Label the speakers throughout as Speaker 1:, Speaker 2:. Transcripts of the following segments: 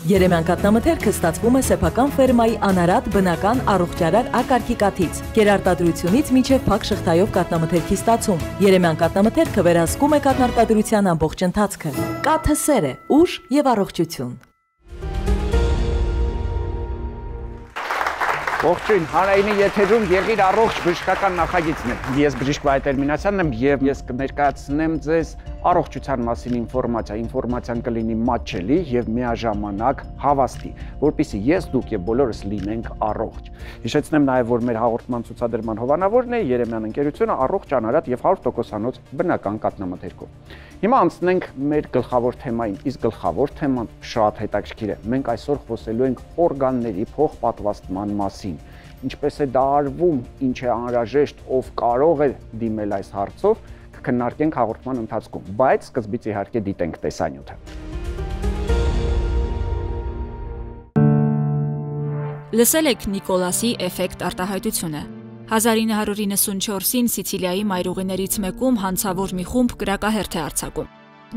Speaker 1: Երեմյան կաթնամթերքը ստացվում է սեփական ֆերմայի անարատ բնական առողջարար ակարգի կաթից, կերարտադրությունից մինչև փակ շղթայով կաթնամթերքի ստացում։ Երեմյան կաթնամթերքը վերահսկում է կաթնարտադրության ամբողջ ընթացքը։ Կաթը սեր է, ուժ եւ առողջություն։
Speaker 2: Ողջույն, հանրայինի եթերում եղիր առողջ բժշկական նախագիծն է։ Ես բժիշկ Վահե Տերմինասյանն եմ եւ ես կներկայացնեմ ձեզ առողջության մասին ինֆորմացիան կլինի մատչելի եւ միաժամանակ հավաստի, որպեսզի ես, դուք եւ բոլորս լինենք առողջ։ Հիշեցնեմ նաեւ, որ մեր հաղորդման ցուցադրման հովանավորն է Երեմյան ընկերությունը առողջ, անարատ եւ 100%-անոց բնական կաթնամթերքով։ Հիմա անցնենք մեր գլխավոր թեմային, իսկ գլխավոր թեման շատ հետաքրքիր է։ Մենք այսօր խոսելու ենք օրգանների փոխպատվաստման մասին։ Ինչպես է դա արվում, ինչ է անհրաժեշտ, ով կարող է դիմել այս հարցով, կքննարկենք հաղորդման ընթացքում, բայց սկզբից իհարկե դիտենք տեսանյութը։
Speaker 3: Լսել եք Նիկոլասի էֆեկտ արտահայտությունը։ 1994-ին Սիցիլիայի մայրուղիներից մեկում հանցավոր մի խումբ կրակահերթ է արձակում։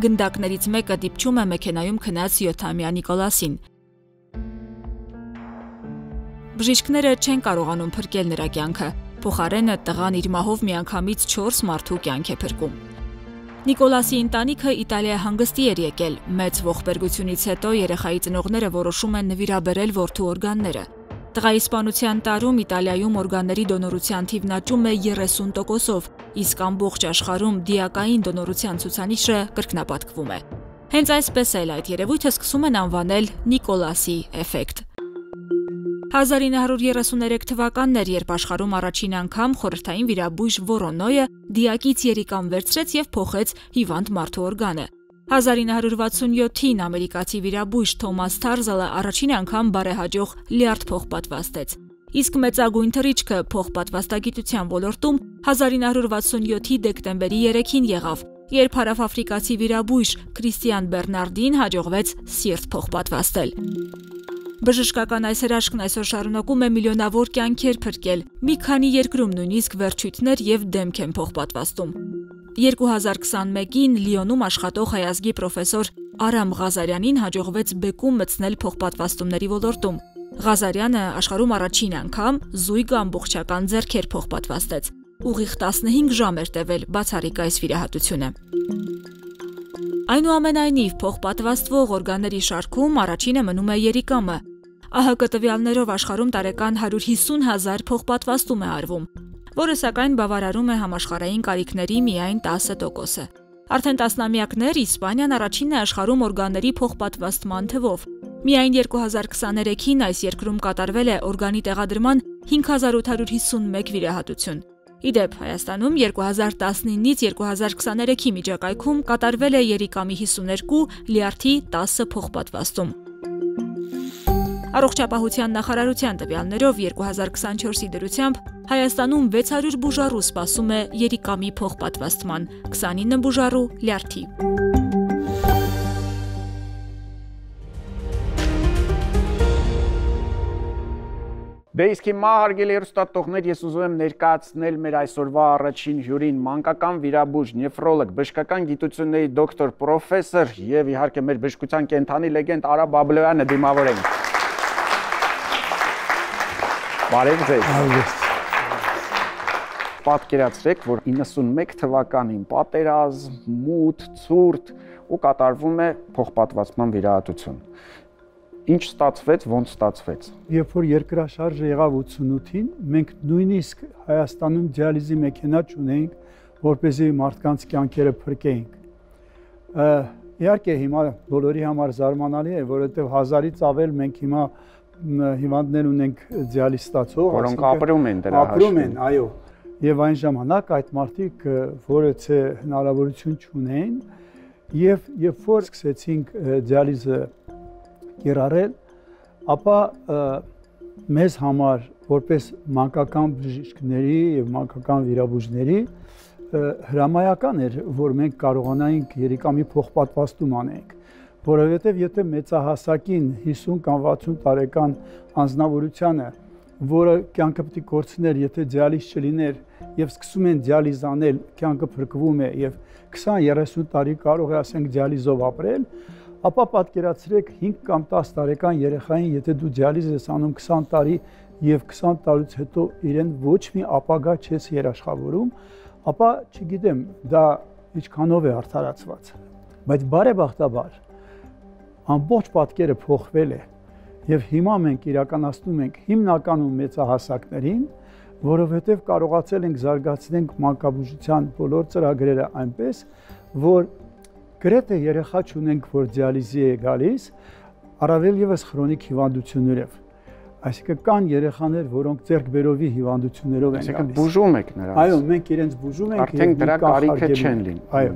Speaker 3: Գնդակներից մեկը դիպչում է մեքենայում քնած 7-ամյա Նիկոլասին։ Բժիշկները չեն կարողանում փրկել նրա կյանքը, փոխարենը տղան իր մահով միանգամից 4 մարդու կյանք է փրկում։ Նիկոլասի ընտանիքը Իտալիա հանգստի էր եկել, մեծ ողբերգությունից հետո երեխայի ծնողները որոշում են նվիրաբերել որդու օրգանները։ Տղայի սպանության տարում Իտալիայում օրգանների դոնորության թիվն աճում է 30%-ով, իսկ ամբողջ աշխարհում դիակային դոնորության ցուցանիշը կրկնապատկվում է։ Հենց այսպես էլ այդ երևույթը սկսում են անվանել Նիկոլասի էֆեկտ։ 1933 թվականն էր, երբ աշխարհում առաջին անգամ խորհրդային վիրաբույժ Վորոնոյը դիակից երիկամ վերցրեց եւ փոխեց հիվանդ մարդու օրգանը։ 1967-ին ամերիկացի վիրաբույժ Թոմաս Թարզելը առաջին անգամ բարեհաջող լյարդ փոխպատվաստեց։ Իսկ մեծագույն թռիչքը փոխպատվաստագիտության ոլորտում 1967-ի դեկտեմբերի 3-ին եղավ, երբ հարավաֆրիկացի վիրաբույժ Քրիստիան Բերնարդին հաջողվեց սիրտ փոխպատվաստել։ Բժշկական այս հրաշքն այսօր շարունակում է միլիոնավոր կյանքեր փրկել, մի քանի երկրում նույնիսկ վերջույթներ եւ դեմք են փոխպատվաստում։ 2021-ին Լիոնում աշխատող հայազգի պրոֆեսոր Արամ Ղազարյանին հաջողվեց բեկում մտցնել փոխպատվաստումների ոլորտում։ Ղազարյանը աշխարհում առաջին անգամ զույգ ամբողջական ձեռքեր փոխպատվաստեց։ Ուղիղ 15 ժամ էր տևել բացառիկ այս վիրահատությունը։ Այնուամենայնիվ, փոխպատվաստվող օրգանների շարքում առաջինը մնում է երիկամը։ ԱՀԿ տվյալներով աշխարհում տարեկան 150,000 փոխպատվաստում է արվում, որը սակայն բավարարում է համաշխարհային կարիքների միայն 10%-ը։ Արդեն տասնամյակներ Իսպանիան առաջինն է աշխարհում օրգանների փոխպատվաստման թվով։ Միայն 2023-ին այս երկրում կատարվել է օրգանի տեղադրման 5851 վիրահատություն։ Իդեպ, Հայաստանում 2019-ից 2023-ի միջակայքում կատարվել է երիկամի 52, լյարդի 10 փոխպատվաստում։ Առողջապահության նախարարության տվյալներով 2024-ի դրությամբ Հայաստանում 600 բուժառու սպասում է երիկամի փոխպատվաստման, 29 բուժառու լյարդի։
Speaker 2: Դե իսկ հիմա հարգելի հեռուստատողներ, ես ուզում եմ ներկայացնել մեր այսօրվա առաջին հյուրին, մանկական վիրաբույժ, նեֆրոլոգ, բժշկական գիտությունների դոկտոր, պրոֆեսոր եւ իհարկե մեր բժշկության կենթանի լեգենդ Արա Բաբլոյանը դիմավորենք։ Բարև ձեզ։ Պատկերացրեք, որ 91 թվականին պատերազմ, մութ, ցուրտ ու կատարվում է փոխպատվաստման վիրահատություն։ Ինչ ստացվեց, ոնց ստացվեց։
Speaker 4: Երբ որ երկրաշարժը եղավ 88-ին, մենք նույնիսկ Հայաստանում դիալիզի մեքենա չունեինք, որպեսզի մարդկանց կյանքերը փրկեինք։ Իհարկե հիմա բոլորի համար զարմանալի է, որովհետև 1000-ից ավել մենք հիմա հիվանդներ ունենք դիալիզ ստացող,
Speaker 2: որոնք ապրում են դրա հաշվին։
Speaker 4: Ապրում են, այո։ Եվ այն ժամանակ այդ մարդիկ որևէ հնարավորություն չունեին, եւ երբ որ սկսեցինք դիալիզը կիրառել, ապա մեզ համար որպես մանկական բժիշկների եւ մանկական վիրաբույժների հրամայական էր, որ մենք կարողանայինք երիկամի փոխպատվաստում անենք, որովհետեւ եթե մեծահասակին 50 կամ 60 տարեկան անձնավորությանը, որը կյանքը պետք է կորցներ, եթե դիալիզ չլիներ եւ սկսում են դիալիզ անել, կյանքը փրկվում է եւ 20-30 տարի կարող է ասենք դիալիզով ապրել, ապա պատկերացրեք 5 կամ 10 տարեկան երեխային, եթե դու դիալիզ ես անում 20 տարի եւ 20 տարուց հետո իրեն ոչ մի ապագա չես երաշխավորում, ապա չգիտեմ, դա ինչքանով է արդարացված։ Բայց բարեբախտաբար ամբողջ պատկերը փոխվել է եւ հիմա մենք իրականացնում ենք հիմնականում մեծահասակներին, որովհետեւ կարողացել ենք զարգացնենք մանկաբուժության բոլոր ծրագրերը այնպես, որ գրեթե երեխա չունենք, որ դիալիզի է գալիս, առավել եւս քրոնիկ հիվանդություններով։ Այսինքն կան երեխաներ, որոնք ձեռքբերովի հիվանդություններով են գալիս։
Speaker 2: Բուժում եք նրանց։
Speaker 4: Այո, մենք իրենց բուժում ենք։
Speaker 2: Արդեն դրա կարիքը չեն լինում։
Speaker 4: Այո։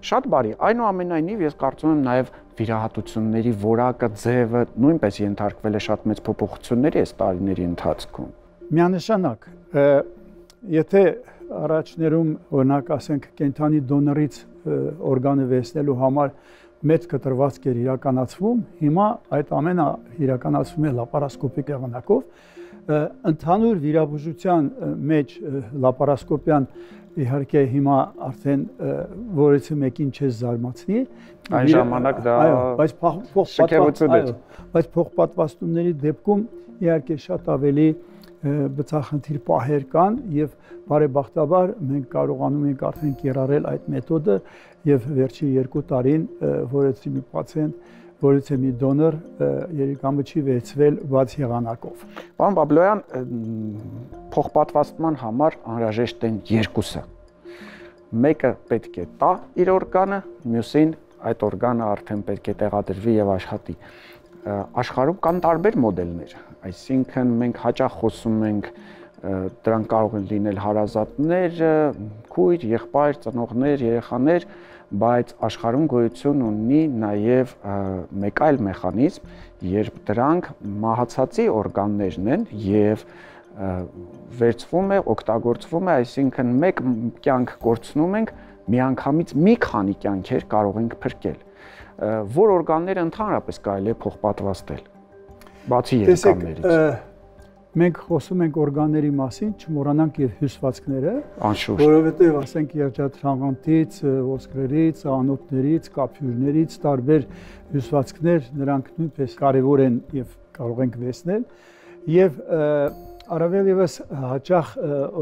Speaker 2: Շատ բարի։ Այնուամենայնիվ ես կարծում եմ նաև վիրահատությունների որակը, ձևը նույնպես ենթարկվել է շատ մեծ փոփոխությունների այս տարիների ընթացքում։
Speaker 4: Միանշանակ, եթե առաջներում օրինակ ասենք կենթանի դոնորից օրգանը վերցնելու համար մեծ կտրվածք էր իրականացվում, հիմա այդ ամենը իրականացվում է լապարասկոպիկ եղանակով։ Ընդհանուր վիրաբուժության մեջ լապարասկոպիան իհարկե հիմա արդեն որից մեկին չես զարմացնի։
Speaker 2: Այն ժամանակ դա
Speaker 4: բայց փոխպատվաստումների դեպքում իհարկե շատ ավելի բծախնդիր պահեր կան եւ բարեբախտաբար մենք կարողանում ենք արդեն կիրառել այդ մեթոդը եւ վերջի 2 տարին որից մի պացիենտ, որից մի դոնոր երիկամը վերցվել բաց եղանակով։
Speaker 2: Պարոն Բաբլոյան, փոխպատվաստման համար անհրաժեշտ են երկուսը։ Մեկը պետք է տա իր օրգանը, մյուսին այդ օրգանը արդեն պետք է տեղադրվի եւ աշխատի։ Աշխարհում կան տարբեր մոդելներ, այսինքն մենք հաճախ խոսում ենք դրանք կարող են լինել հարազատներ, քույր, եղբայր, ծնողներ, երեխաներ, բայց աշխարհում գոյություն ունի նաև մեկ այլ մեխանիզմ, երբ դրանք մահացածի օրգաններն են եւ վերցվում է, օգտագործվում է, այսինքն մեկ կյանք կորցնում ենք, միանգամից մի քանի կյանքեր կարող ենք փրկել։ Որ օրգանները ընդհանրապես կարելի է փոխպատվաստել, բացի երիկամներից։
Speaker 4: Մենք խոսում ենք օրգանների մասին, չմոռանանք եւ հյուսվածքները,
Speaker 2: անշուշտ,
Speaker 4: որովհետեւ ասենք երջանքից, ոսկրերից, անոթներից, կափյուրներից տարբեր հյուսվածքներ, նրանք նույնպես կարեւոր են եւ կարող ենք վերցնել եւ առավել եւս հաճախ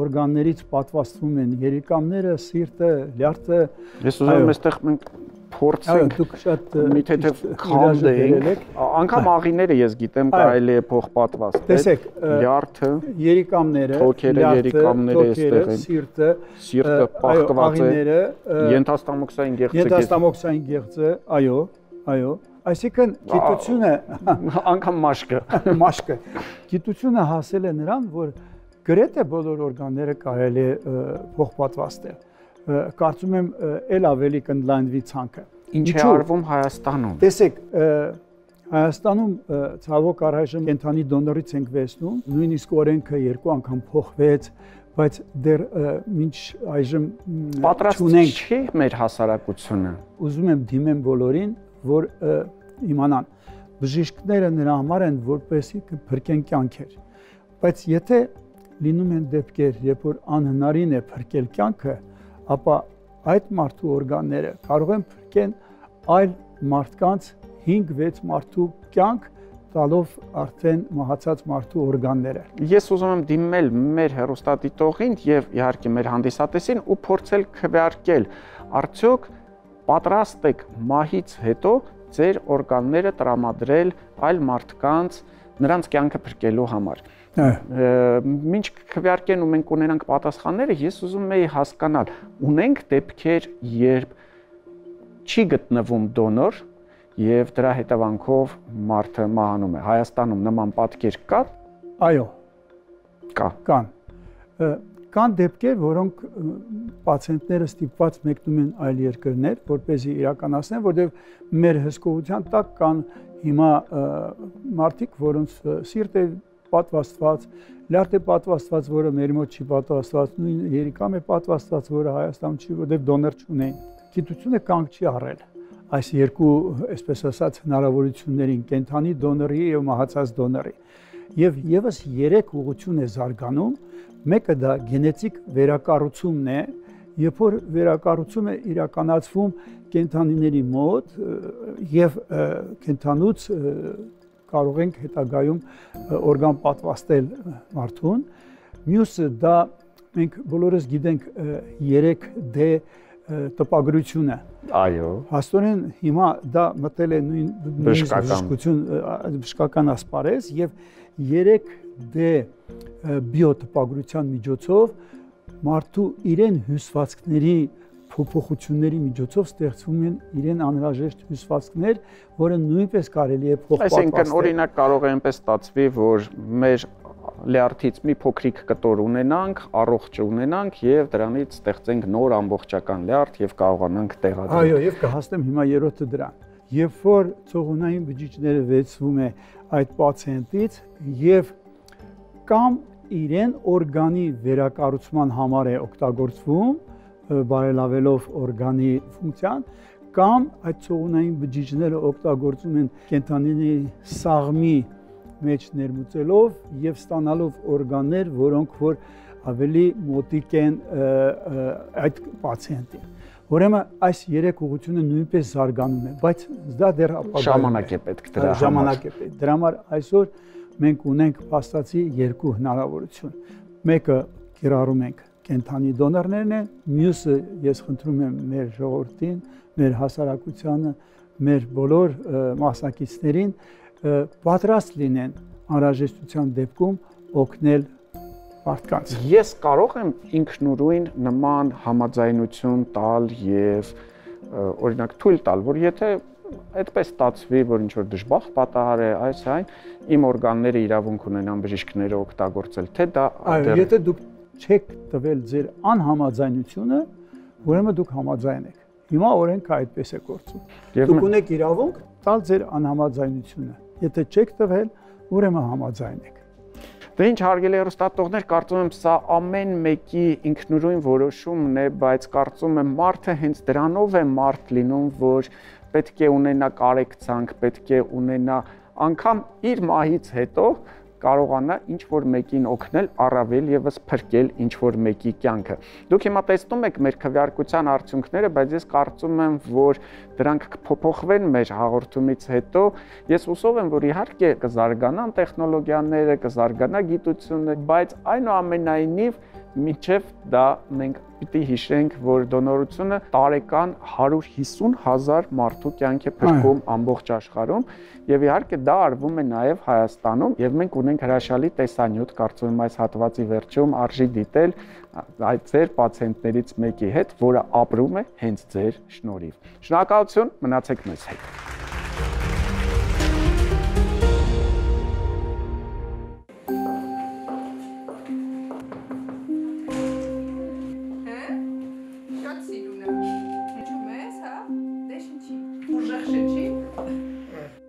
Speaker 4: օրգաններից պատվաստվում են երիկամները, սիրտը, լյարդը։
Speaker 2: Ես ուզում եմ այստեղ մենք փորձենք
Speaker 4: դուք շատ
Speaker 2: մի թեթև քանդենք, անգամ աղիները ես գիտեմ կարելի է փոխպատվաստել։
Speaker 4: Տեսեք,
Speaker 2: լյարդը,
Speaker 4: երիկամները,
Speaker 2: թոքերը, երիկամները այստեղ են, սիրտը պահկված է, ենթաստամոքսային գեղձը,
Speaker 4: ենթաստամոքսային գեղձը, այո, այսինքն գիտությունը
Speaker 2: անգամ մաշկը,
Speaker 4: գիտությունը հասել է նրան, որ գրեթե բոլոր օրգանները կարելի է փոխպատվաստել։ Կարծում եմ ել ավելի կընդլայնվի ցանկը։
Speaker 2: Ինչ է արվում Հայաստանում։
Speaker 4: Տեսեք, Հայաստանում ցավոք առայժմ կենթանի դոնորից ենք վերցնում, նույնիսկ օրենքը 2 անգամ փոխվեց, բայց դեռ մինչ այժմ
Speaker 2: պատրաստ չի մեր հասարակությունը։
Speaker 4: Ուզում եմ դիմեմ բոլորին, որ իմանան, բժիշկները նրա համար են, որպեսզի փրկեն կյանքեր։ Բայց եթե լինում են դեպքեր, երբ որ անհնարին է փրկել կյանքը, ապա այդ մարդու օրգանները կարող են փրկեն այլ մարդկանց 5-6 մարդու կյանք տալով արդեն մահացած մարդու օրգանները։
Speaker 2: Ես ուզում եմ դիմել մեր հեռուստադիտողին եւ իհարկե մեր հանդիսատեսին ու փորձել քվեարկել, արդյոք պատրաստ եք մահից հետո ձեր օրգանները տրամադրել այլ մարդկանց նրանց կյանքը փրկելու համար։ Մինչ քվեարկեն ու մենք ունենանք պատասխանները, ես ուզում եի հասկանալ, ունենք դեպքեր, երբ չի գտնվում դոնոր եւ դրա հետևանքով մարդը մահանում է։ Հայաստանում նման պատկեր կա։
Speaker 4: Այո,
Speaker 2: կան։
Speaker 4: Կան դեպքեր, որոնք պացիենտները ստիպված մեկնում են այլ երկրներ, որպեսզի իրականացնեն, որտեղ մեր հսկողության տակ կան հիմա մարդիկ, որոնց սիրտ է պատվաստված, լյարդ է պատվաստված, որը մեր մոտ չի պատվաստված, նույն երիկամ է պատվաստված, որը Հայաստանում չի, որտեղ դոնոր չունեն։ Գիտությունը կանգ չի առել այս երկու, այսպես ասած, հնարավորություններին, կենթանի դոնորի եւ մահացած դոնորի։ Եվ եւս 3 ուղղություն է զարգանում, մեկը դա գենետիկ վերակառուցումն է երբ որ վերակառուցում է իրականացվում կենդանիների մոտ եւ կենդանուց կարող ենք հետագայում օրգան պատվաստել մարդուն, մյուսը դա մենք բոլորս գիտենք 3D տպագրությունը։
Speaker 2: Այո։
Speaker 4: Հաստորեն հիմա դա մտել է նույն բժշկական ասպարեզ եւ 3D բիոտպագրության միջոցով մարդու իրեն հյուսվածքների փոփոխությունների միջոցով ստեղծվում են իրեն անհրաժեշտ հյուսվածքներ, որը նույնպես կարելի է փոխպատվաստել։
Speaker 2: Այսինքն օրինակ կարող է այնպես ստացվի, որ մեր լյարդից մի փոքրիկ կտոր ունենանք, առողջ ունենանք եւ դրանից ստեղծենք նոր ամբողջական լյարդ եւ կարողանանք տեղադրել։
Speaker 4: Այո, եւ կհասնեմ հիմա երրորդը դրան։ Երբ որ ցողունային բջիջները վերցվում է այդ պացիենտից եւ կամ իրեն օրգանի վերակառուցման համար է օգտագործվում, բարելավելով օրգանի ֆունկցիան, կամ այդ ցողունային բջիջները օգտագործում են կենդանիների սաղմի մեջ ներմուծելով եւ ստանալով օրգաններ, որոնք որ ավելի մոտիկ են այդ պացիենտին։ Ուրեմն այս երեք ուղղությունը նույնպես զարգանում է, բայց դա դեռ
Speaker 2: ժամանակ է պետք դրա համար։
Speaker 4: Ժամանակ է պետք։ Դրա համար այսօր մենք ունենք փաստացի երկու հնարավորություն։ Մեկը կիրառում ենք կենդանի դոնորներն են, մյուսը ես խնդրում եմ մեր ժողովրդին, մեր հասարակությանը, մեր բոլոր մասնակիցներին պատրաստ լինեն անհրաժեշտության դեպքում օգնել մարդկանց։
Speaker 2: Ես կարող եմ ինքնուրույն նման համաձայնություն տալ եւ օրինակ թույլ տալ, որ եթե այդպես ստացվի, որ ինչ որ դժբախտ պատահար է, այս այն իմ օրգանները իրավունք ունենան բժիշկները օգտագործել, թե դա
Speaker 4: այո, եթե դուք չեք տվել ձեր անհամաձայնությունը, ուրեմն դուք համաձայն եք։ Հիմա օրենքը այդպես է գործում։ Դուք ունեք իրավունք տալ ձեր անհամաձայնությունը։ Եթե չեք տվել, ուրեմն համաձայն եք։
Speaker 2: Դե ինչ հարգելի հեռուստատողներ, կարծում եմ սա ամեն մեկի ինքնուրույն որոշումն է, բայց կարծում եմ մարդը հենց դրանով է մարդ լինում, որ պետք է ունենա կարեկցանք, պետք է ունենա անգամ իր մահից հետո կարողանա ինչ որ մեկին օգնել, առավել եւս փրկել ինչ որ մեկի կյանքը։ Դուք հիմա տեսնում եք մեր քվեարկության արդյունքները, բայց ես կարծում եմ, որ դրանք կփոփոխվեն մեր հաղորդումից հետո։ Ես հուսով եմ, որ իհարկե կզարգանան տեխնոլոգիաները, կզարգանա գիտությունը, բայց այնուամենայնիվ մինչև դա մենք պիտի հիշենք, որ դոնորությունը տարեկան 150,000 մարդու կյանք է փրկում ամբողջ աշխարհում եւ իհարկե դա արվում է նաեւ Հայաստանում եւ մենք ունենք հրաշալի տեսանյութ, կարծում եմ այս հատվածի վերջում արժի դիտել այդ ձեր պացիենտներից մեկի հետ, որը ապրում է հենց ձեր շնորհիվ։ Շնորհակալություն, մնացեք մեզ հետ։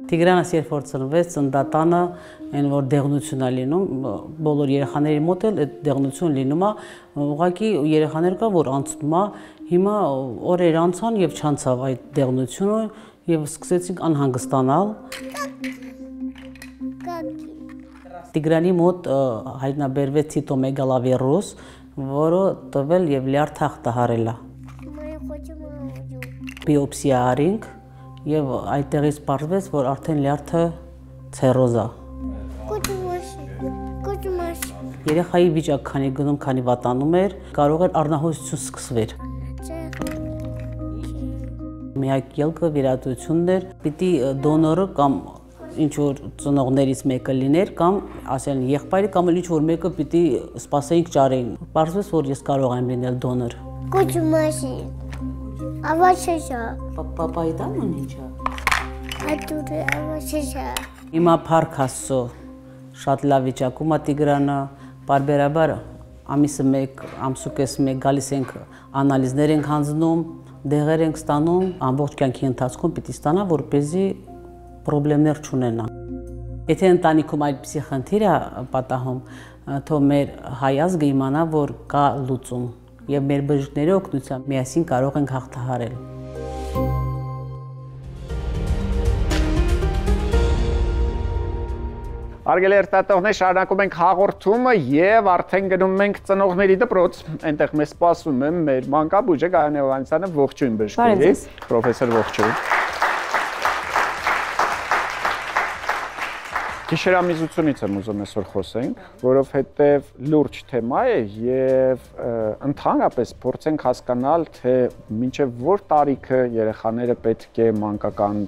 Speaker 5: Տիգրանս երբ որ ծնվեց, ծննդատանը այն որ դեղնություն է լինում, բոլոր երեխաների մոտ էլ այդ դեղնություն լինում է, ուղղակի երեխաներ կա, որ անցնում է, հիմա օրեր անցան եւ չանցավ այդ դեղնությունը եւ սկսեցինք անհանգստանալ։ Տիգրանի մոտ հայտնաբերվեց ցիտոմեգալավիրուս, որը տվել եւ լյարդ հաղթահարել է։ Բիոպսիա արինք եւ այդտեղից պարզվեց, որ արդեն լյարդը ցերոզ է։ Երեխայի վիճակը քանի գնում, քանի վատանում էր, կարող էր առնահոսություն սկսվել։ Միակ ելքը վիրահատությունն էր, պիտի դոնորը կամ ինչ որ ծնողներից մեկը լիներ, կամ ասեն եղբայրը կամ ինչ որ մեկը պիտի սպասեինք ճարեին։ Պարզվեց, որ ես կարող եմ լինել դոնոր։
Speaker 6: Ավաշեշա։
Speaker 5: Պապայի տանն ինչ է։
Speaker 6: Ատուրը ավաշեշա։
Speaker 5: Հիմա փառք Աստծո, շատ լավ վիճակում է Տիգրանը, բարբերաբար ամիսը 1, ամսուկես 1 գալիս ենք անալիզներ ենք հանձնում, դեղեր ենք ստանում, ամբողջ կյանքի ընթացքում պիտի ստանա, որպեսզի խնդիրներ չունենա։ Եթե ընտանիքում այդպիսի խնդիր է պատահում, թող մեր հայ ազգը իմանա, որ կա լուծում եւ մեր բժիշկների օգնությամբ միասին կարող ենք հաղթահարել։
Speaker 2: Արգելի երթատողներ, շարունակում ենք հաղորդումը եւ արդեն գնում ենք ծնողների դպրոց։ Այնտեղ մեզ սպասում է մեր մանկաբույժը Գայանե Հովհաննիսյանը, ողջույն բժշկուհի, պրոֆեսոր ողջույն։ Գիշերամիզությունից եմ ուզում այսօր խոսենք, որովհետեւ լուրջ թեմա է եւ ընդհանրապես փորձենք հասկանալ, թե մինչեւ որ տարիքը երեխաները պետք է մանկական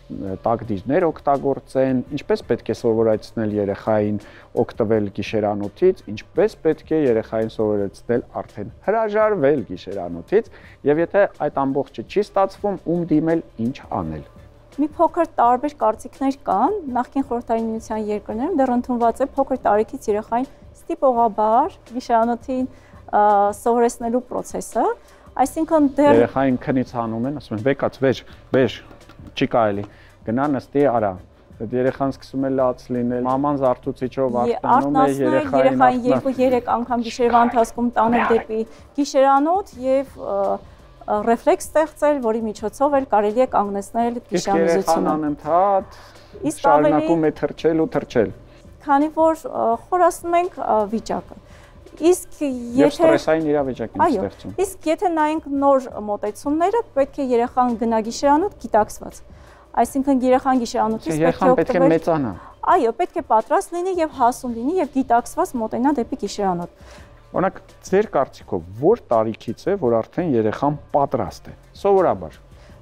Speaker 2: տակդիրներ օգտագործեն, ինչպես պետք է սովորեցնել երեխային օգտվել գիշերանոթից, ինչպես պետք է երեխային սովորեցնել արդեն հրաժարվել գիշերանոթից, եւ եթե այդ ամբողջը չի ստացվում, ում դիմել, ինչ անել։
Speaker 7: Մի փոքր տարբեր կարծիքներ կան, նախկին խորհրդային միության երկրներում դեռ ընդունված է փոքր տարիքից երեխային ստիպողաբար գիշերանոթին սովորեցնելու process-ը, այսինքն դեռ
Speaker 2: երեխային քնից հանում են, ասում են «Բեկած, վեր, չի կարելի, գնա նստի արա»։ Այդ երեխան սկսում է լաց լինել, մաման զարթուցիչով արթնանում է
Speaker 7: երեխային 2-3 անգամ գիշերվա ընթացքում տանել դեպի գիշերանոթ եւ ռեֆլեքս ստեղծել, որի միջոցով էլ կարելի է կանգնեցնել գիշերամիզությունը։
Speaker 2: Անընդհատ շարունակում է թռչել ու թռչել։
Speaker 7: Քանի որ խորացնում ենք վիճակը։ Իսկ եթե
Speaker 2: ստրեսային իրավիճակ է ստեղծում։
Speaker 7: Իսկ եթե նայենք նոր մոտեցումները, պետք է երեխան գնա գիշերանոթ գիտակցված։ Այսինքն երեխան գիշերանոթից պետք է
Speaker 2: օգտվել։ Մեծանա։
Speaker 7: Այո, պետք է պատրաստ լինի եւ հասուն լինի եւ գիտակցված մոտենա դեպի գիշերանոթ։
Speaker 2: Օրինակ, ձեր կարծիքով որ տարիքից է, որ արդեն երեխան պատրաստ է։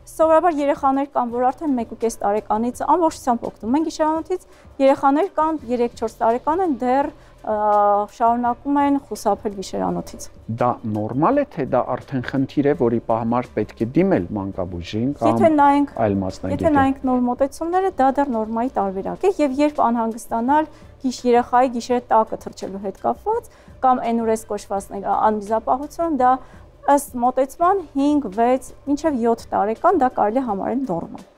Speaker 2: Սովորաբար
Speaker 7: երեխաներ կան, որ արդեն 1.5 տարեկանից ամբողջությամբ օգտվում են գիշերանոթից, երեխաներ կան 3-4 տարեկան են դեռ շարունակում են խուսափել գիշերանոթից։ Դա
Speaker 2: նորմալ է, թե դա արդեն խնդիր է, որի համար պետք է դիմել մանկաբույժին կամ այլ մասնագետին։
Speaker 7: Եթե նայենք նոր մոտեցումները, դա դեռ նորմայի տարբերակ է եւ երբ անհանգստանալ երեխայի գիշերը տակը թռչելու հետ կապված կամ էնուրես կոչվածներ անմիզապահություն, դա ըստ մոտեցման 5, 6, մինչև 7 տարեկան դա կարելի է համարել նորմալ։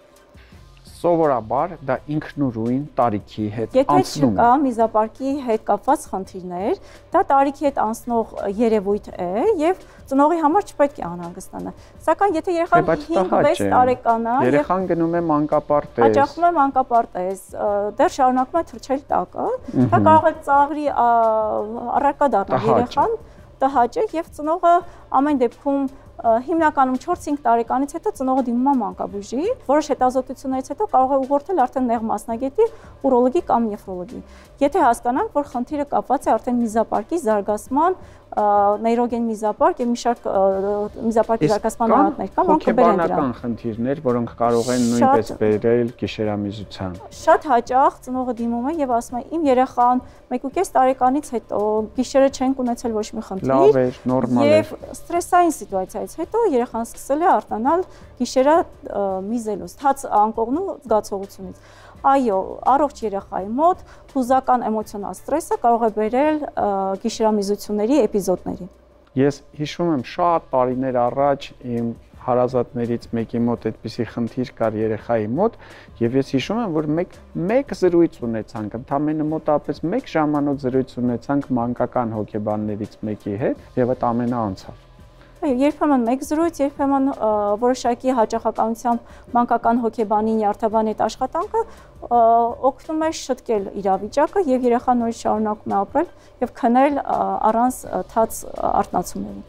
Speaker 2: Սովորաբար դա ինքնուրույն տարիքի հետ անցնում է։
Speaker 7: Եթե չկա միզապարկի հետ կապված խնդիրներ, դա տարիքի հետ անցնող երևույթ է եւ ծնողի համար չպետք է անհանգստանալ։ Սակայն եթե երեխան 5-6 տարեկան է,
Speaker 2: երեխան գնում է մանկապարտեզ,
Speaker 7: հաճախում է մանկապարտեզ, դեռ շարունակում է թռչել տակը, դա կարող է ծաղրի առարկա դառնալ երեխան, տհաճ է եւ ծնողը ամեն դեպքում հիմնականում 4-5 տարեկանից հետո ծնողը դիմում է մանկաբույժի, որոշ հետազոտություններից հետո կարող է ուղղորդել արդեն նեղ մասնագետի, ուրոլոգի կամ նեֆրոլոգի։ Եթե հասկանանք, որ խնդիրը կապված է արդեն միզապարկի զարգացման, նեյրոգեն միզապարկ եւ մի շարք միզապարկի զարգացման արատներ կամ
Speaker 2: օնկոբերան դրան խնդիրներ, որոնք կարող են նույնպես բերել գիշերամիզության։
Speaker 7: Շատ հաճախ ծնողը դիմում է եւ ասում է իմ երեխան 1.5 տարեկանից հետո գիշերը չենք ունեցել ոչ մի խնդիր։
Speaker 2: Լավ է, նորմալ է։
Speaker 7: Եվ ստրեսային սիտուացիայից հետո երեխան սկսել է արտանալ գիշերը միզելուց, թաց անկողնու զգացողությունից։ Այո, առողջ երեխայի մոտ հուզական էմոցիոնալ ստրեսը կարող է բերել գիշերամիզությունների էպիզոդների։
Speaker 2: Ես հիշում եմ շատ տարիներ առաջ իմ հարազատներից մեկի մոտ այդպիսի խնդիր կար երեխայի մոտ եւ ես հիշում եմ, որ մեկ զրույց ունեցանք, ընդամենը մոտավորապես 1 ժամանոց զրույց ունեցանք մանկական հոգեբաններից մեկի հետ եւ այդ ամենը անցավ։
Speaker 7: Այո, երբեմն մեկ զրույց, երբեմն որոշակի հաճախականությամբ մանկական հոգեբանի նյարդաբանի այդ աշխատանքը օգնում է շտկել իրավիճակը եւ երեխան նորից շարունակում է ապրել եւ քնել առանց թաց արթնացումների։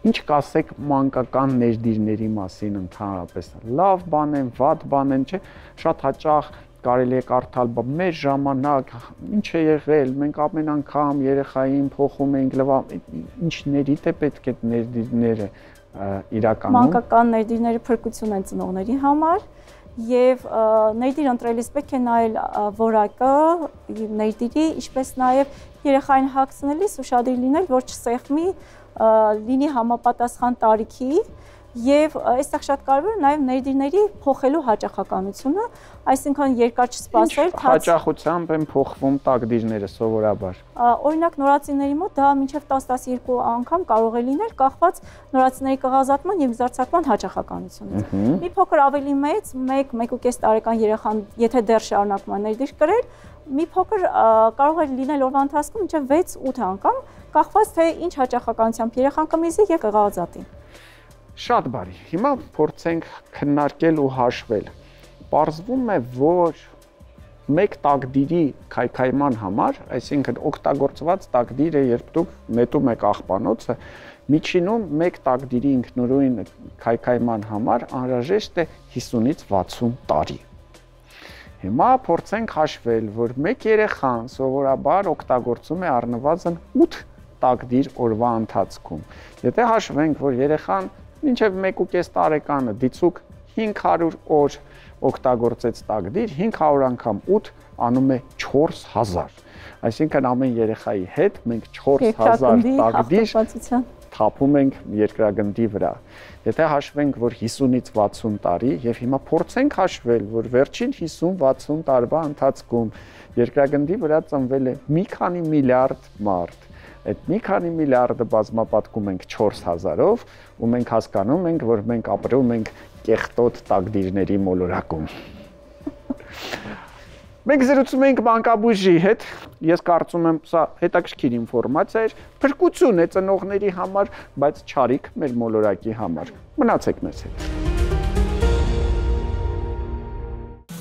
Speaker 2: Ինչ կասեք մանկական ներդիրների մասին ընդհանրապես։ Լավ բան են, վատ բան են, չէ՞, շատ հաճախ կարելի է կարդալ, բա մեր ժամանակ ինչ է եղել, մենք ամեն անգամ երեխային փոխում էինք ինչներից է պետք է ներդիրները իրականում։
Speaker 7: Մանկական ներդիրները փրկություն են ծնողների համար եւ ներդիր ընտրելիս պետք է նայել որակը ներդիրի, ինչպես նաեւ երեխային հագցնելիս ուշադիր լինել, որ չսեղմի, լինի համապատասխան տարիքի Եվ այստեղ շատ կարևոր է նաև ներդիրների փոխելու հաճախականությունը, այսինքն երկար չսպասել,
Speaker 2: հաճախությամբ են փոխվում տակդիրները սովորաբար։
Speaker 7: Օրինակ նորածինների մոտ դա մինչև 10-12 անգամ կարող է լինել, կախված նորածինների կղազատման եւ զարգացման հաճախականությունից։ Մի փոքր ավելի մեծ, 1-1.5 տարեկան երեխան, եթե դեռ շարունակում է ներդիր կրել, մի փոքր կարող է լինել օրվա ընթացքում մինչև 6-8 անգամ, կախված թե ինչ հաճախականությամբ երեխան կմիզի եւ կղազատի։
Speaker 2: Շատ բարի։ Հիմա փորձենք քննարկել ու հաշվել։ Պարզվում է, որ մեկ տակդիրի քայքայման համար, այսինքն օգտագործված տակդիրը, երբ դուք նետում եք աղբանոցը, միջինում մեկ տակդիրի ինքնուրույն քայքայման համար անհրաժեշտ է 50-ից 60 տարի։ Հիմա փորձենք հաշվել, որ մեկ երեխան սովորաբար օգտագործում է առնվազն 8 տակդիր օրվա ընթացքում։ Եթե հաշվենք, որ երեխան մինչև 1.5 տարեկանը դիցուկ 500 օր օգտագործեց տակդիր, 500 անգամ 8 անում է 4000։ Այսինքն ամեն երեխայի հետ մենք 4000 տակդիր թափում ենք երկրագնդի վրա։ Եթե հաշվենք, որ 50-ից 60 տարի եւ հիմա փորձենք հաշվել, որ վերջին 50-60 տարվա ընթացքում երկրագնդի վրա ծնվել է մի քանի միլիարդ մարդ, այդ մի քանի միլիարդը բազմապատկում ենք 4000-ով ու մենք հասկանում ենք, որ մենք ապրում ենք կեղտոտ տակդիրների մոլորակում։ Մենք զրուցում ենք մանկաբույժի հետ, ես կարծում եմ, սա հետաքրքիր ինֆորմացիա էր, փրկություն է ծնողների համար, բայց չարիք մեր մոլորակի համար։ Մնացեք մեզ հետ։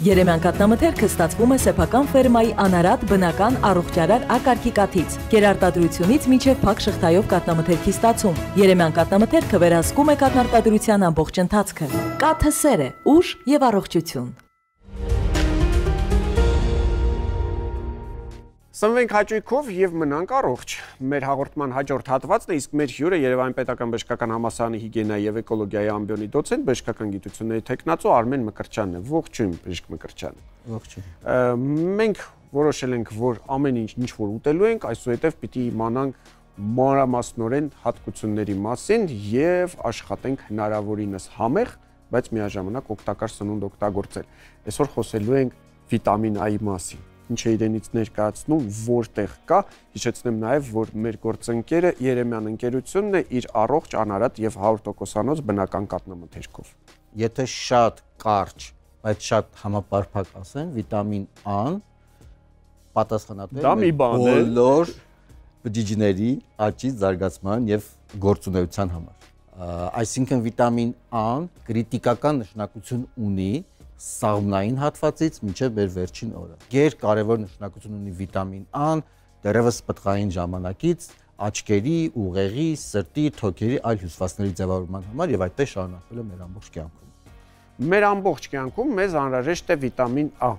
Speaker 1: Երեմյան կաթնամթերքը ստացվում է սեփական ֆերմայի անարատ բնական առողջարար ակարգիկաթից, կերարտադրությունից մինչև փակ շղթայով կաթնամթերքի ստացում։ Երեմյան կաթնամթերքը վերահսկում է կաթնարտադրության ամբողջ ընթացքը։ Կաթը սեր է, ուժ եւ առողջություն։
Speaker 2: Սնվենք հաճույքով եւ մնանք առողջ։ Մեր հաղորդման հաջորդ հատվածն է, իսկ մեր հյուրը Երևանի պետական բժշկական համալսարանի հիգիենայի եւ էկոլոգիայի ամբիոնի դոցենտ, բժշկական գիտությունների թեկնածու Արմեն Մկրտչյանն է։ Ողջույն, բժիշկ Մկրտչյան։ Ողջույն։ Մենք որոշել ենք, որ ամեն ինչ որ ուտելու ենք, այսուհետև պիտի իմանանք մանրամասնորեն հատկությունների մասին եւ աշխատենք հնարավորինս համեղ, բայց միաժամանակ օգտակար սնունդ օգտագործել։ Այսօր խոսելու ենք վիտամին A-ի մասին։ Ինչ է իրենից ներկայացնում, որտեղ կա, հիշեցնեմ նաև, որ մեր գործընկերը Երեմյան ընկերությունն է իր առողջ, անարատ եւ 100%-անոց բնական կաթնամթերքով։
Speaker 8: Եթե շատ կարճ, բայց շատ համապարփակ ասեն, վիտամին A-ն պատասխանատու է բոլոր բջիջների աճի, զարգացման եւ գործունեության համար։ Այսինքն վիտամին A-ն կրիտիկական նշանակություն ունի սաղմնային հատվածից մինչև մեր վերջին օրը։ Գեր կարևոր նշանակություն ունի վիտամին A-ն դեռևս պտղային ժամանակից աչքերի, ուղեղի, սրտի, թոքերի այլ հյուսվածքների ձևավորման համար եւ այդպես շարունակվել է մեր ամբողջ կյանքում։
Speaker 2: Մեր ամբողջ կյանքում մեզ անհրաժեշտ է վիտամին A։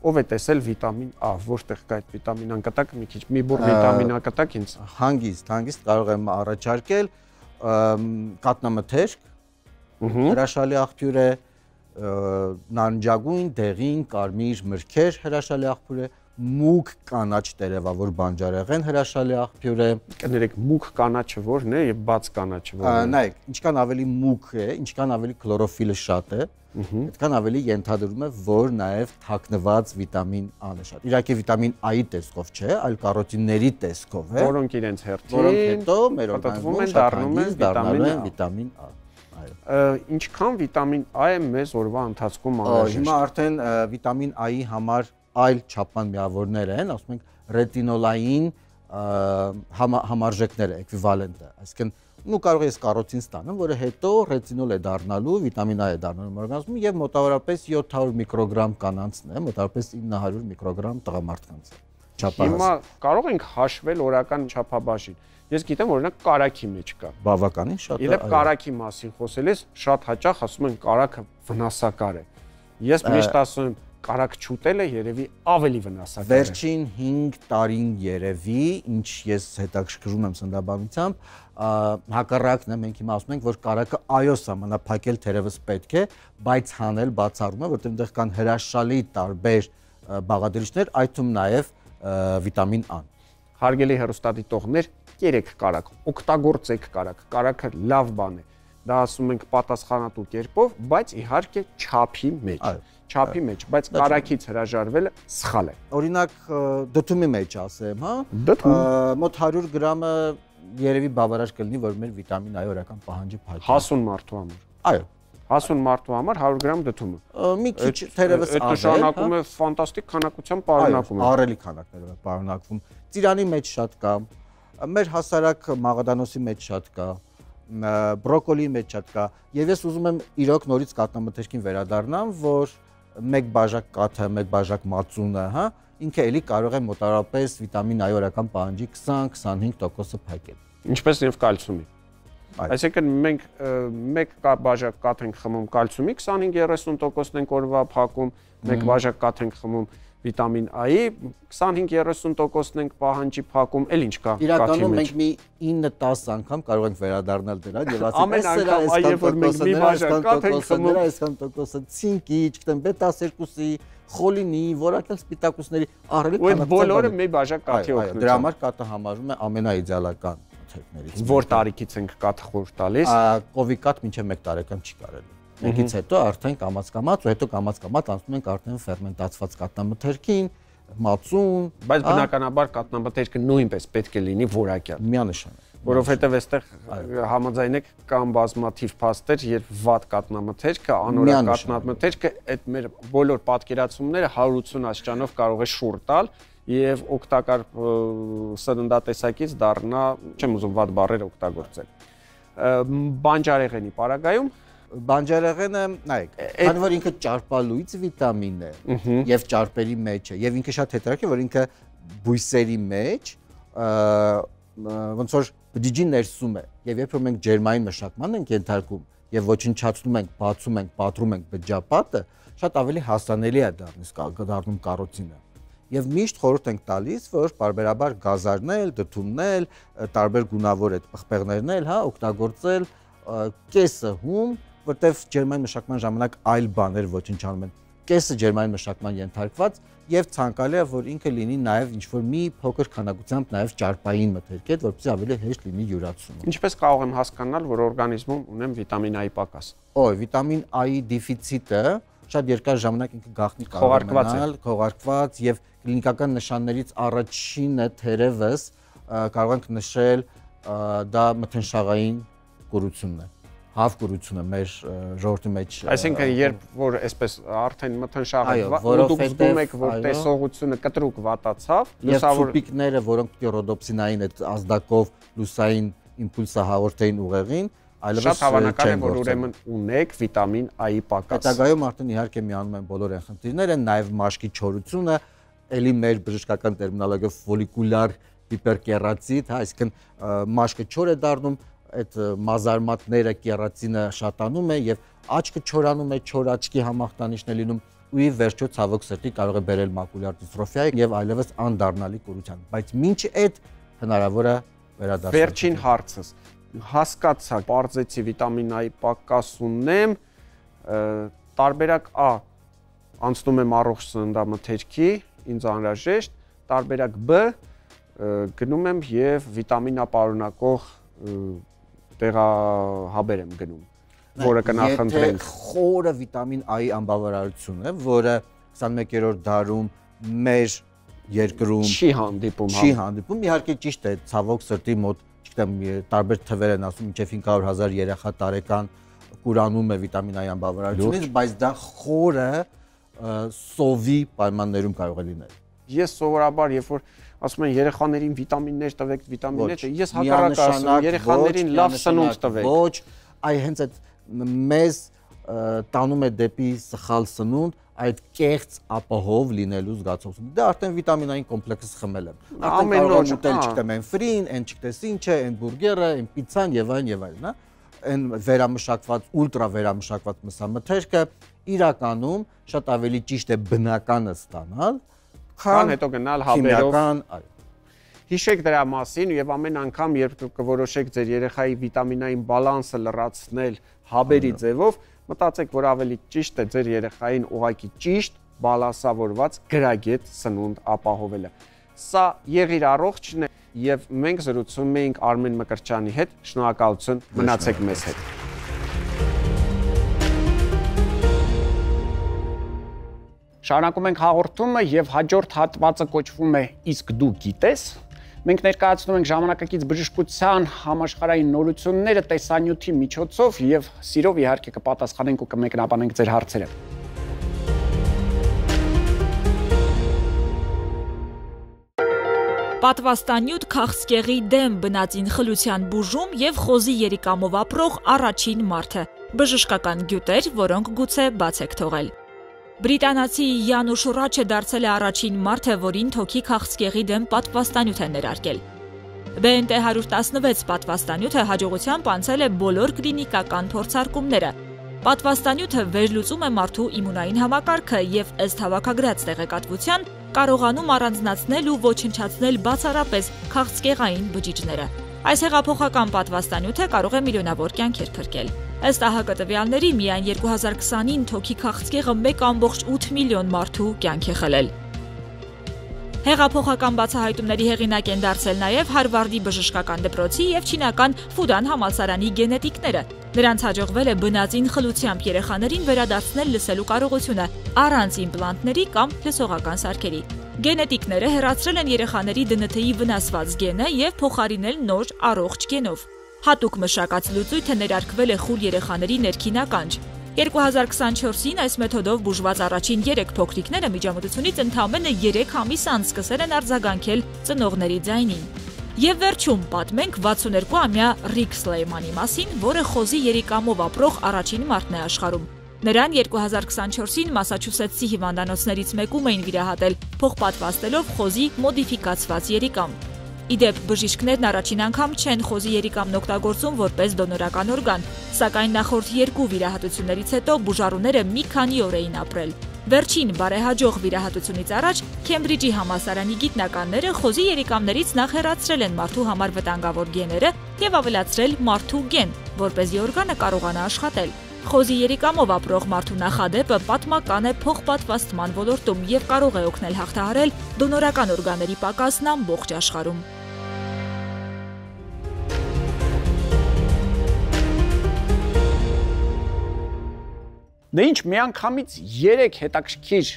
Speaker 2: Ով է տեսել վիտամին A, որտեղ կա այդ վիտամին A կտակ, մի քիչ մի բուռ վիտամին A կտակ ինձ։
Speaker 8: Հանգիստ կարող եմ առաջարկել կաթնամթերք, հրաշալի աղբյուր է, նարնջագույն, դեղին, կարմիր մրգեր հրաշալի աղբյուր է, մուգ կանաչ տերևավոր բանջարեղեն հրաշալի աղբյուր է։
Speaker 2: Կներեք, մուգ կանաչը որն է եւ բաց կանաչը որն է։
Speaker 8: Նայեք, ինչքան ավելի մուգ է, ինչքան ավելի քլորոֆիլը շատ է, այդքան ավելի ենթադրում է, որ նաեւ թաքնված վիտամին A-ն է շատ։ Իհարկե վիտամին A-ի տեսքով չէ, այլ կարոտինների տեսքով է,
Speaker 2: որոնք իրենց հերթին,
Speaker 8: որոնք հետո մեր օրգանիզմում դառնում են վիտամին A։
Speaker 2: Ինչքան վիտամին A է մեզ օրվա ընթացքում անհրաժեշտ։
Speaker 8: Հիմա արդեն վիտամին A-ի համար այլ չափման միավորներ են, ասում ենք ռետինոլային համարժեքները, էկվիվալենտը, այսինքն ու կարող ես կարոտին ստանամ, որը հետո ռետինոլ է դառնալու, վիտամին A է դառնալու օրգանիզմում եւ մոտավորապես 700 միկրոգրամ կանանցն է, մոտավորապես 900 միկրոգրամ տղամարդկանց չափահաս։
Speaker 2: Հիմա կարող ենք հաշվել օրական չափաբաժին։ Ես գիտեմ, օրինակ կարագի մեջ կա։
Speaker 8: Բավականին շատ է։
Speaker 2: Երբ կարագի մասին խոսել ես, շատ հաճախ ասում են կարագը վնասակար է։ Ես միշտ ասում եմ, կարագ չուտելը երևի ավելի վնասակար է։
Speaker 8: Վերջին 5 տարին երևի, ինչ ես հետաքրքրում եմ սննդաբանությամբ, հակառակն է, մենք հիմա ասում ենք, որ կարագը այո սահմանափակել թերևս պետք է, բայց հանել բացառում է, որտեղ այնտեղ կան հրաշալի տարբեր բաղադրիչներ, այդ թվում նաև վիտամին A-ն։
Speaker 2: Հարգելի հեռուստադիտողներ, կերեք կարագ, օգտագործեք կարագ, կարագը լավ բան է։ Դա ասում ենք պատասխանատու կերպով, բայց իհարկե չափի մեջ։ Չափի մեջ, բայց կարագից հրաժարվելը սխալ է։
Speaker 8: Օրինակ դդումի մեջ ասեմ, հա։
Speaker 2: Դդում։
Speaker 8: Մոտ 100 գրամը երևի բավարար կլինի, որ մեր վիտամին A-ի օրական պահանջը փակի։
Speaker 2: Հասուն մարդու համար։
Speaker 8: Այո։
Speaker 2: Հասուն մարդու համար 100 գրամ դդումը։
Speaker 8: Մի քիչ թերևս
Speaker 2: ավել։ Այդ նշանակում է ֆանտաստիկ քանակության պարունակում։
Speaker 8: Ահռելի քանակներով է պարունակվում։ Ծիրանի մեջ շատ կա, մեր հասարակ մաղադանոսի մեջ շատ կա, բրոկոլիի մեջ շատ կա։ Եվ ես ուզում եմ իրոք նորից կաթնամթերքին վերադառնամ, որ մեկ բաժակ կաթը, մեկ բաժակ մածունը, հա, ինքը էլի կարող է մոտավորապես վիտամին A-ի օրական պահանջի 20-25%-ը փակել։
Speaker 2: Ինչպես եւ կալցիումի։ Այսինքն մենք մեկ բաժակ կաթ ենք խմում կալցիումի 25-30%-ն ենք օրվա փակում, մեկ բաժակ կաթ ենք խմում վիտամին A-ի 25-30%-ն ենք պահանջի փակում, էլ ինչ կա կաթի մեջ։ Իրականում
Speaker 8: մենք մի 9-10 անգամ կարող ենք վերադառնալ դրան եւ ասել
Speaker 2: ամեն անգամ այ որ մենք մի բաժակ կաթ ենք խմում,
Speaker 8: այսքան տոկոսը ցինկի, չգիտեմ, B12-ի, խոլինի, որակյալ սպիտակուցների ահռելի
Speaker 2: քանակով։ Ու բոլորը մի բաժակ կաթի օգնությամբ։
Speaker 8: Դրա համար կաթը համարվում է ամենաիդեալական մթերքներից։
Speaker 2: Որ տարիքից ենք կաթ խոր տալիս։
Speaker 8: Կովի կաթ մինչև 1 տարեկան չի կարելի։ Մեկից հետո արդեն կամաց-կամաց, ու հետո կամաց-կամաց անցնում ենք արդեն ֆերմենտացված կաթնամթերքին, մածուն,
Speaker 2: բայց բնականաբար կաթնամթերքը նույնպես պետք է լինի որակյալ։
Speaker 8: Միանշանակ։
Speaker 2: Որովհետև այստեղ համաձայն եք կան բազմաթիվ փաստեր, երբ վատ կաթնամթերքը, անորակ կաթնամթերքը այդ մեր բոլոր պատկերացումները 180 աստիճանով կարող է շուռ տալ եւ օգտակար սննդատեսակից դառնա, չեմ ուզում վատ բառեր օգտագործել։ Բանջարեղենի պարագայում
Speaker 8: բանջարեղենը, նայեք, քանի որ ինքը ճարպալույծ վիտամին է եւ ճարպերի մեջ է եւ ինքը շատ հետաքրքիր, որ ինքը բույսերի մեջ ոնց որ բջիջի ներսում է եւ երբ որ մենք ջերմային մշակման ենք ենթարկում եւ ոչնչացնում ենք, բացում ենք, պատռում ենք բջջապատը, շատ ավելի հասանելի է դառնում կարոտինը։ Եվ միշտ խորհուրդ ենք տալիս, որ պարբերաբար գազարնել, դդումնել, տարբեր գունավոր այդ պղպեղներն էլ, հա, օգտագործել կեսը հում, որտեվ ջերմային մշակման ժամանակ այլ բաներ ոչնչանում են։ Կեսը ջերմային մշակման ենթարկված եւ ցանկալի է, որ ինքը լինի նաեւ ինչ-որ մի փոքր քանակությամբ նաեւ ճարպային մթերք է, որպեսզի ավելի հեշտ լինի յուրացումը։
Speaker 2: Ինչպես կարող եմ հասկանալ, որ օրգանիզմում ունեմ վիտամին A-ի պակաս։
Speaker 8: Վիտամին A-ի դեֆիցիտը շատ երկար ժամանակ ինքը գաղտնի քողարկված եւ կլինիկական նշաններից առաջինը թերևս կարող ենք նշել դա մթնշաղային կուրությունն է, հավ կուրությունը մեր ժողովրդի մեջ։
Speaker 2: Այսինքն երբ որ այսպես արդեն մթնշաղը դուք զգում եք, որ տեսողությունը կտրուկ վատացավ,
Speaker 8: լուսավոր սուպիկները, որոնք պիտի ռոդոպսինային այդ ազդակով լուսային իմպուլսը հաղորդեին ուղեղին,
Speaker 2: շատ հավանական է, որ ուրեմն ունեք վիտամին A-ի պակաս։
Speaker 8: Հետագայում արդեն իհարկե միանում են բոլոր այն խնդիրները, նաև մաշկի չորությունը, ելի մեր բժշկական տերմինոլոգիայով ֆոլիկուլար հիպերկերատիտ, հա, այսինքն մաշկը չոր է դառնում, այդ մազարմատները կերատինը շատանում է եւ աչքը չորանում է, չոր աչքի համախտանիշն է լինում ու ի վերջո ցավոք սրտի կարող է բերել մակուլյար դիստրոֆիա եւ այլևս անդառնալի կուրության, բայց մինչ այդ հնարավոր է վերադարձնել։
Speaker 2: Վերջին հարցս հասկացա, բարձեցի վիտամին A-ի պակաս ունեմ, տարբերակ A անցնում եմ առողջ սննդամթերքի, ինձ անհրաժեշտ, տարբերակ B գնում եմ եւ վիտամին A պարունակող տեղահաբեր եմ գնում, որը կնախընտրենք։
Speaker 8: Խորը վիտամին A-ի անբավարարություն է, որը 21-րդ դարում մեր երկրում
Speaker 2: չի հանդիպում։
Speaker 8: Իհարկե ճիշտ է, ցավոք սրտի մոտ տարբեր թվեր են ասում, մինչև 500,000 երեխա տարեկան կուրանում է վիտամին A-ի անբավարարությունից, բայց դա խորը սովի պայմաններում կարող է լինել։
Speaker 2: Ես սովորաբար, երբ որ ասում են երեխաներին վիտամիններ տվեք, վիտամիններ, ես հակառակը ասում եմ, երեխաներին լավ սնունդ տվեք։
Speaker 8: Ոչ, այ հենց այդ մեզ տանում է դեպի սխալ սնունդ, այդ կեղծ ապահով լինելու զգացողություն։ Դա արդեն վիտամին A-ին կոմպլեքս խմել եմ։ Արդեն կարող եմ ուտել, չգիտեմ, այն ֆրին, այն չգիտես ինչ է, այն բուրգերը, այն պիցան եւ այլն, հա։ Այն վերամշակված, ուլտրա վերամշակված մսամթերքը իրականում շատ ավելի ճիշտ է բնականը ստանալ,
Speaker 2: քան հետո գնալ հաբերով։ Հիշեք դրա մասին եւ ամեն անգամ, երբ կորոշեք ձեր երեխայի վիտամին A-ին բալանսը լրացնել հաբերի ձևով, մտածեք, որ ավելի ճիշտ է ձեր երեխային ուղղակի ճիշտ, բալանսավորված գրագետ սնունդ ապահովելը։ Սա եղիր առողջն է եւ մենք զրուցում էինք Արմեն Մկրտչյանի հետ։ Շնորհակալություն, մնացեք մեզ հետ։ Շարունակում ենք հաղորդումը եւ հաջորդ հատվածը կոչվում է Իսկ դու գիտես։ Մենք ներկայացնում ենք ժամանակակից բժշկության համաշխարհային նորությունները տեսանյութի միջոցով եւ սիրով իհարկե կպատասխանենք ու կմեկնաբանենք ձեր հարցերը։
Speaker 3: Պատվաստանյութ քաղցկեղի դեմ բնածին խլության բուժում եւ խոզի երիկամով ապրող առաջին մարդը։ Բժշկական գյուտեր, որոնք գուցե բաց եք թողել։ Բրիտանացի Յանուշ Ռաչը դարձել է առաջին մարդը, որին թոքի քաղցկեղի դեմ պատվաստանյութ է ներարկել։ BNT 116 պատվաստանյութը հաջողությամբ անցել է բոլոր կլինիկական փորձարկումները։ Պատվաստանյութը վերլուծում է մարդու իմունային համակարգը եւ ըստ հավաքագրած տեղեկատվության կարողանում առանձնացնել ու ոչնչացնել բացառապես քաղցկեղային բջիջները։ Այս հեղափոխական պատվաստանյութը կարող է միլիոնավոր կյանքեր փրկել։ Ըստ ԱՀԿ տվյալների միայն 2020-ին թոքի քաղցկեղը 1.8 միլիոն մարդու կյանք է խլել։ Հեղափոխական բացահայտումների հեղինակ են դարձել նաև Հարվարդի բժշկական դպրոցի եւ չինական Ֆուդան համալսարանի գենետիկները։ Նրանց հաջողվել է բնածին խլությամբ երեխաներին վերադարձնել լսելու կարողությունը առանց իմպլանտների կամ լսողական սարքերի։ Գենետիկները հեռացրել են երեխաների ԴՆԹ-ի վնասված գենը եւ փոխարինել նոր առողջ գենով։ Հատուկ մշակած լուծույթը ներարկվել է խուլ երեխաների ներքին ականջ։ 2024-ին այս մեթոդով բուժված առաջին 3 փոքրիկները միջամտությունից ընդամենը 3 ամիս անց սկսել են արձագանքել ծնողների ձայնին։ Եվ վերջում պատմենք 62-ամյա Ռիկ Սլեյմանի մասին, որը խոզի երիկամով ապրող առաջին մարդն է աշխարհում։ Նրան 2024-ին Մասաչուսեթսի հիվանդանոցներից մեկում էին վիրահատել, փոխպատվաստելով խոզի մոդիֆիկացված երիկամ։ Իդեպ բժիշկներն առաջին անգամ չեն խոզի երիկամն օգտագործում որպես դոնորական օրգան, սակայն նախորդ 2 վիրահատություններից հետո բուժառուները մի քանի օր էին ապրել։ Վերջին բարեհաջող վիրահատությունից առաջ Քեմբրիջի համալսարանի գիտնականները խոզի երիկամներից նախ հեռացրել են մարդու համար վտանգավոր գեները եւ ավելացրել մարդու գեն, որպեսզի օրգանը կարողանա աշխատել։ Խոզի երիկամով ապրող մարդու նախադեպը պատմական է փոխպատվաստման ոլորտում եւ կարող է օգնել հաղթահարել դոնորական օրգանների պակասն ամբողջ աշխարհում։
Speaker 2: Դե ինչ միանգամից 3 հետաքրքիր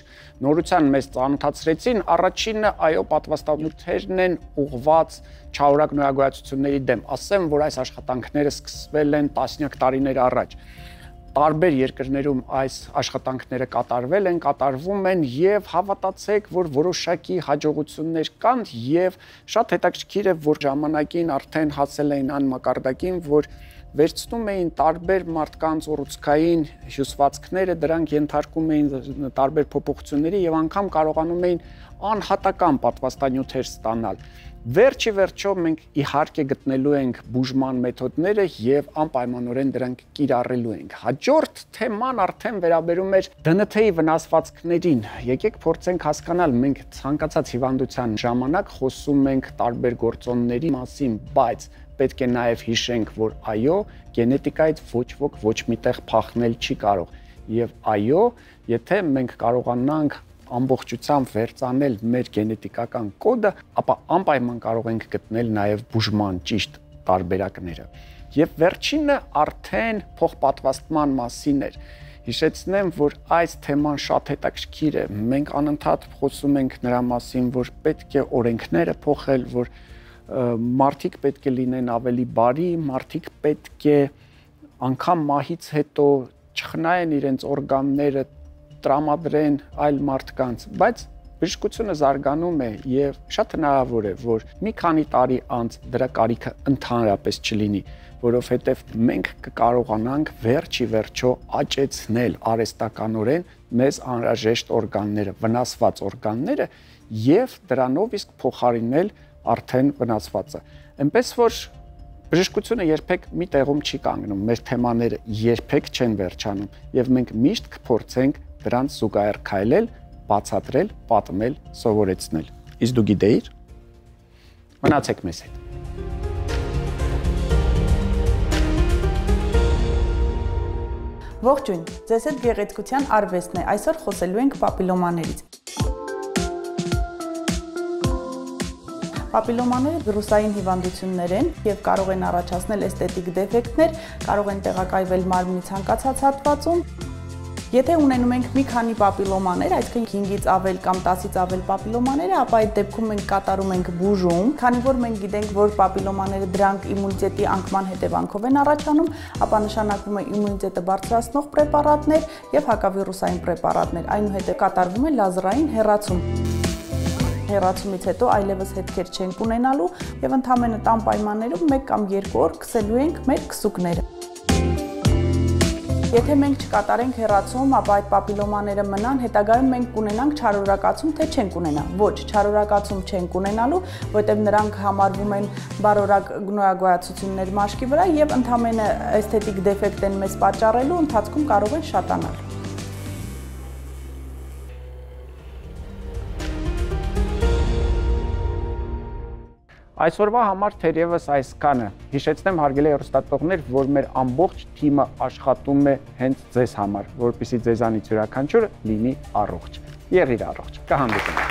Speaker 2: նորության մեզ ծանոթացրեցին, առաջինը այո պատվաստանյութերն են ուղղված չարորակ նոյագոյացությունների դեմ, ասեմ, որ այս աշխատանքները սկսվել են տասնյակ տարիներ առաջ։ Տարբեր երկրներում այս աշխատանքները կատարվել են, կատարվում են եւ հավատացեք, որ որոշակի հաջողություններ կան եւ շատ հետաքրքիր է, որ ժամանակին արդեն հասել էին այն մակարդակին, որ վերցնում էին տարբեր մարդկանց ուռուցքային հյուսվածքները, դրանք ենթարկում էին տարբեր փոփոխությունների եւ անգամ կարողանում էին անհատական պատվաստանյութեր ստանալ։ Վերջի վերջո մենք իհարկե գտնելու ենք բուժման մեթոդները եւ անպայմանորեն դրանք կիրառելու ենք։ Հաջորդ թեման արդեն վերաբերում է ԴՆԹ-ի վնասվածքներին։ Եկեք փորձենք հասկանալ, մենք ցանկացած հիվանդության ժամանակ խոսում ենք տարբեր գործոնների մասին, բայց պետք է նաև հիշենք, որ այո, գենետիկայից ոչ ոք ոչ միտեղ փախնել չի կարող։ Եվ այո, եթե մենք կարողանանք ամբողջությամբ վերծանել մեր գենետիկական կոդը, ապա անպայման կարող ենք գտնել նաև բուժման ճիշտ տարբերակները։ Եվ վերջինը արդեն փոխպատվաստման մասին էր։ Հիշեցնեմ, որ այս թեման շատ հետաքրքիր է։ Մենք անընդհատ խոսում ենք նրա մասին, որ պետք է օրենքները փոխել, որ մարդիկ պետք է լինեն ավելի բարի, մարդիկ պետք է անգամ մահից հետո չխնայեն իրենց օրգանները, տրամադրեն այլ մարդկանց, բայց բժշկությունը զարգանում է եւ շատ հնարավոր է, որ մի քանի տարի անց դրա կարիքը ընդհանրապես չլինի, որովհետեւ մենք կկարողանանք վերջի վերջո աճեցնել արհեստականորեն մեզ անհրաժեշտ օրգանները, վնասված օրգանները եւ դրանով իսկ փոխարինել արդեն վնասվածը։ Այնպես որ բժշկությունը երբեք մի տեղում չի կանգնում, մեր թեմաները երբեք չեն վերջանում եւ մենք միշտ կփորձենք դրանց զուգահեռ քայլել, բացատրել, պատմել, սովորեցնել։ Իսկ դու գիտեիր։ Մնացեք մեզ հետ։
Speaker 9: Ողջույն, ձեզ հետ գեղեցկության արվեստն է։ Այսօր խոսելու ենք պապիլոմաներից։ Պապիլոմաները վիրուսային հիվանդություններ են եւ կարող են առաջացնել էսթետիկ դեֆեկտներ, կարող են տեղակայվել մարմնի ցանկացած հատվածում։ Եթե ունենում ենք մի քանի պապիլոմաներ, այսինքն 5-ից ավել կամ 10-ից ավել պապիլոմաները, ապա այդ դեպքում մենք կատարում ենք բուժում, քանի որ մենք գիտենք, որ պապիլոմաները դրանք իմունիտետի անկման հետևանքով են առաջանում, ապա նշանակվում է իմունիտետը բարձրացնող պրեպարատներ եւ հակավիրուսային պրեպարատներ, այնուհետեւ կատարվում է լազերային հեռացում։ Հեռացումից հետո այլևս հետքեր չենք ունենալու եւ ընդհանրապես տան պայմաններում 1 կամ 2 օր քսելու ենք մեր քսուկները։ Եթե մենք չկատարենք հեռացում, ապա այդ պապիլոմաները մնան, հետագայում մենք կունենանք չարորակացում, թե չենք ունենա։ Ոչ, չարորակացում չենք ունենալու, որտեղ նրանք համարվում են բարորակ գնոյագոյացություններ մաշկի վրա եւ ընդհանրապես էսթետիկ դեֆեկտ են մեզ պատճառելու ընթացքում կարող են շատանալ։
Speaker 2: Այսօրվա համար թերևս այսքանը։ Հիշեցնեմ հարգելի հեռուստատողներ, որ մեր ամբողջ թիմը աշխատում է հենց ձեզ համար, որպեսզի ձեզանից յուրաքանչյուրը լինի առողջ։ Եղիր առողջ։ Կհանդիպենք։